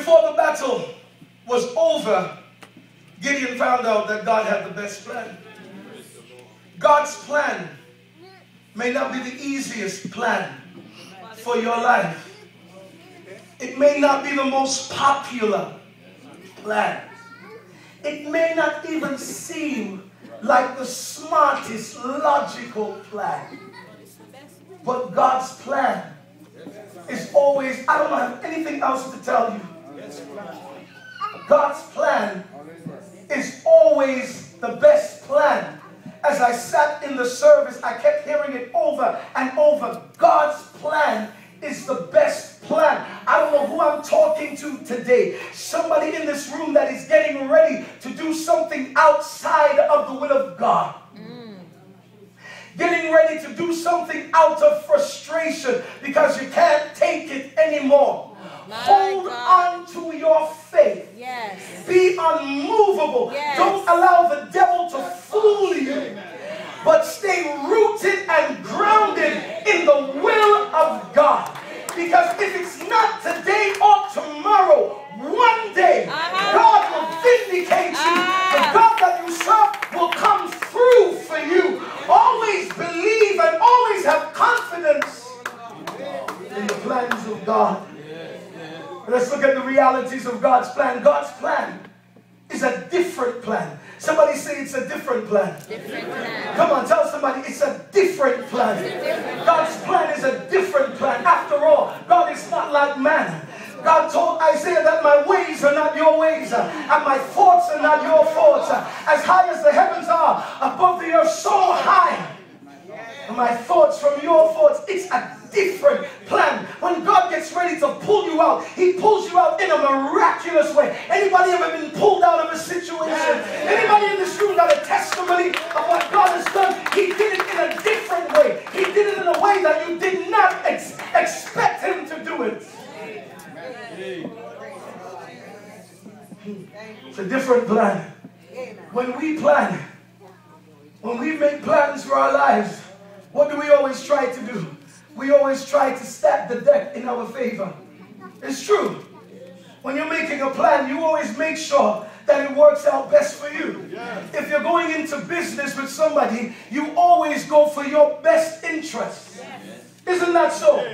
before the battle was over, Gideon found out that God had the best plan. God's plan may not be the easiest plan for your life. It may not be the most popular plan. It may not even seem like the smartest, logical plan. But God's plan is always, I don't have anything else to tell you. God's plan is always the best plan. As I sat in the service, I kept hearing it over and over. God's plan is the best plan. I don't know who I'm talking to today. Somebody in this room that is getting ready to do something outside of the will of God. Getting ready to do something out of frustration because you can't take it anymore. Hold on to your faith. Yes. Be unmovable. Yes. Don't allow the devil to fool you. But stay rooted and grounded in the will of God. Because if it's not today or tomorrow, one day God will vindicate you. The God that you serve will come through for you. Always believe and always have confidence in the plans of God. Let's look at the realities of God's plan. God's plan is a different plan. Somebody say it's a different plan. Different plan. Come on, tell somebody it's a different plan. God's plan is a different plan. After all, God is not like man. God told Isaiah that my ways are not your ways, and my thoughts are not your thoughts. As high as the heavens are above the earth, so high are my thoughts from your thoughts. It's a different plan. When God gets ready to pull you out, He pulls you out in a miraculous way. Anybody ever been pulled out of a situation? Anybody in this room got a testimony of what God has done? He did it in a different way. He did it in a way that you did not expect Him to do it. It's a different plan. When we plan, when we make plans for our lives, what do we always try to do? We always try to stack the deck in our favor. It's true. When you're making a plan, you always make sure that it works out best for you. If you're going into business with somebody, you always go for your best interest. Isn't that so?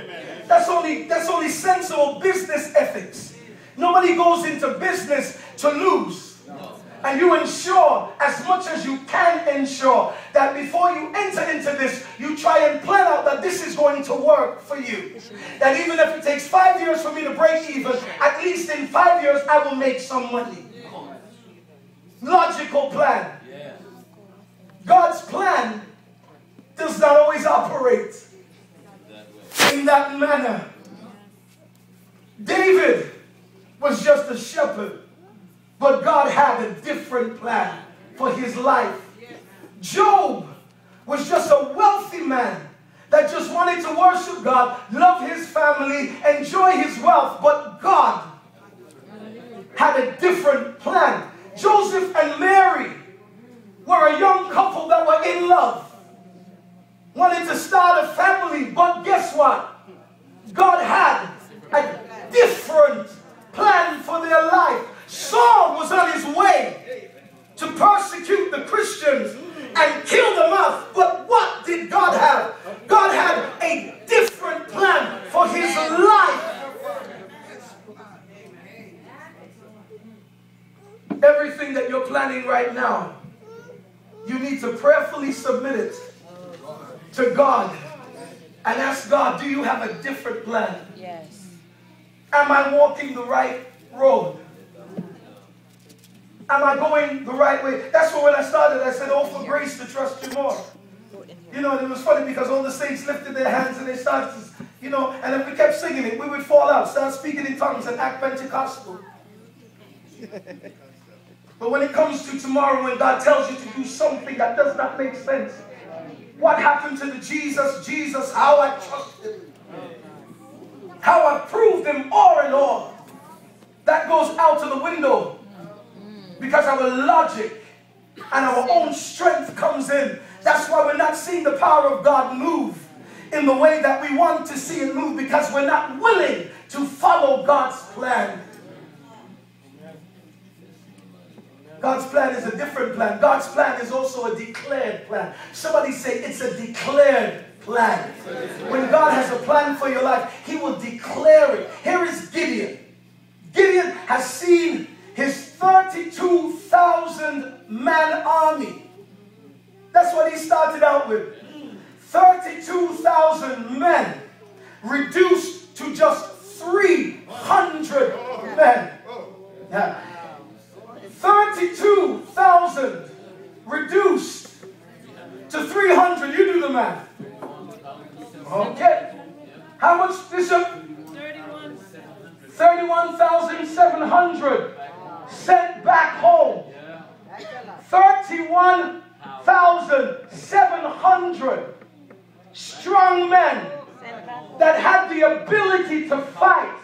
That's only sensible business ethics. Nobody goes into business to lose. And you ensure as much as you can ensure that before you enter into this, you try and plan out that this is going to work for you. That even if it takes 5 years for me to break even, at least in 5 years I will make some money. Logical plan. God's plan does not always operate in that manner. David was just a shepherd. But God had a different plan for his life. Job was just a wealthy man that just wanted to worship God, love his family, enjoy his wealth. But God had a different plan. Joseph and Mary were a young couple that were in love, wanted to start a family. But guess what? God had a different plan for their life. Saul was on his way to persecute the Christians and kill them off. But what did God have? God had a different plan for his life. Everything that you're planning right now, you need to prayerfully submit it to God and ask God, do you have a different plan? Yes. Am I walking the right road? Am I going the right way? That's why when I started, I said, oh, for grace to trust you more. You know, and it was funny because all the saints lifted their hands and they started to, you know, and if we kept singing it, we would fall out, start speaking in tongues and act Pentecostal. But when it comes to tomorrow, when God tells you to do something that does not make sense, what happened to the Jesus, how I trusted him, how I proved him all in all, that goes out of the window. Because our logic and our own strength comes in. That's why we're not seeing the power of God move in the way that we want to see it move, because we're not willing to follow God's plan. God's plan is a different plan. God's plan is also a declared plan. Somebody say it's a declared plan. When God has a plan for your life, He will declare it. Here is Gideon. Gideon has seen his 32,000 man army. That's what he started out with. 32,000 men reduced to just 300 men. Yeah. 32,000 reduced to 300. You do the math. Okay. How much, Bishop? 31,700 sent back home. 31,700 strong men that had the ability to fight.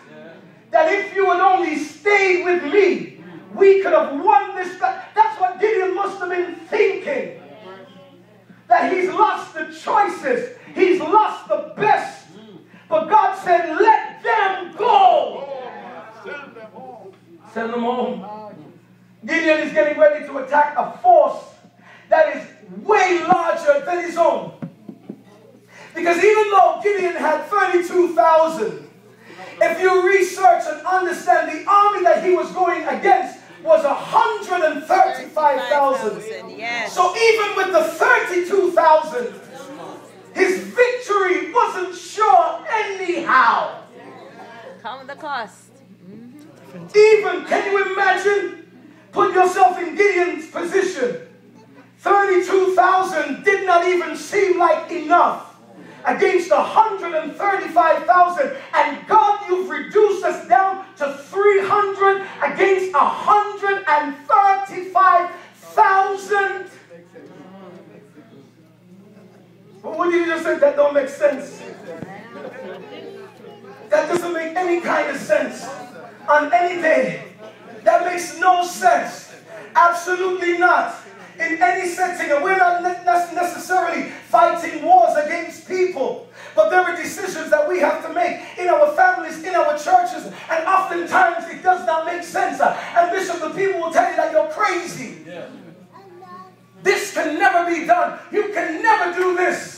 That if you had only stayed with me, we could have won this. That's what Gideon must have been thinking. That he's lost the choices. He's lost the best. But God said, let them go. Send them home. Send them home. Gideon is getting ready to attack a force that is way larger than his own. Because even though Gideon had 32,000, if you research and understand, the army that he was going against was 135,000. Yes. So even with the 32,000, his victory wasn't sure anyhow. Come the cost. Even, can you imagine? Put yourself in Gideon's position. 32,000 did not even seem like enough against 135,000. And God, you've reduced us down to 300 against 135,000. But what did you just say? That don't make sense. That doesn't make any kind of sense on any day. That makes no sense. Absolutely not. In any setting, and we're not necessarily fighting wars against people, but there are decisions that we have to make in our families, in our churches, and oftentimes it does not make sense. And Bishop, the people will tell you that you're crazy. Yeah. This can never be done. You can never do this.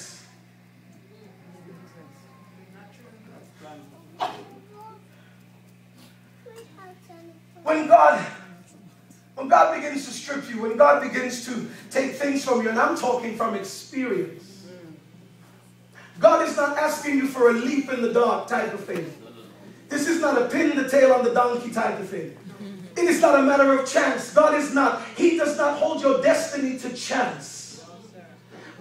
When God begins to strip you, when God begins to take things from you, and I'm talking from experience, God is not asking you for a leap in the dark type of thing. This is not a pin the tail on the donkey type of thing. It is not a matter of chance. He does not hold your destiny to chance.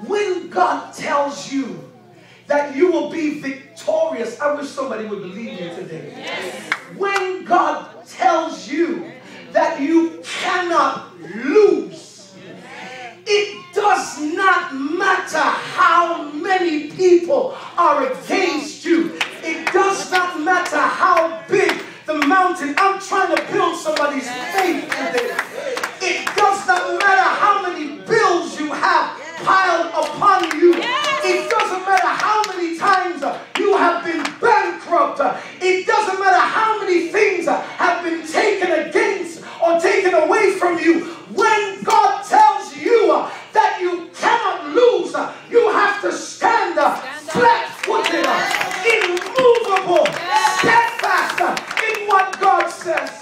When God tells you that you will be victorious, I wish somebody would believe me today. When God tells you that you cannot lose, it does not matter how many people are against you. It does not matter how big the mountain. I'm trying to build somebody's faith today. It does not matter how many bills you have piled upon you. It doesn't matter how many times you have been bankrupt. It doesn't matter how many things have been taken against or taken away from you. When God tells you that you cannot lose, you have to stand flat-footed, immovable, steadfast in what God says.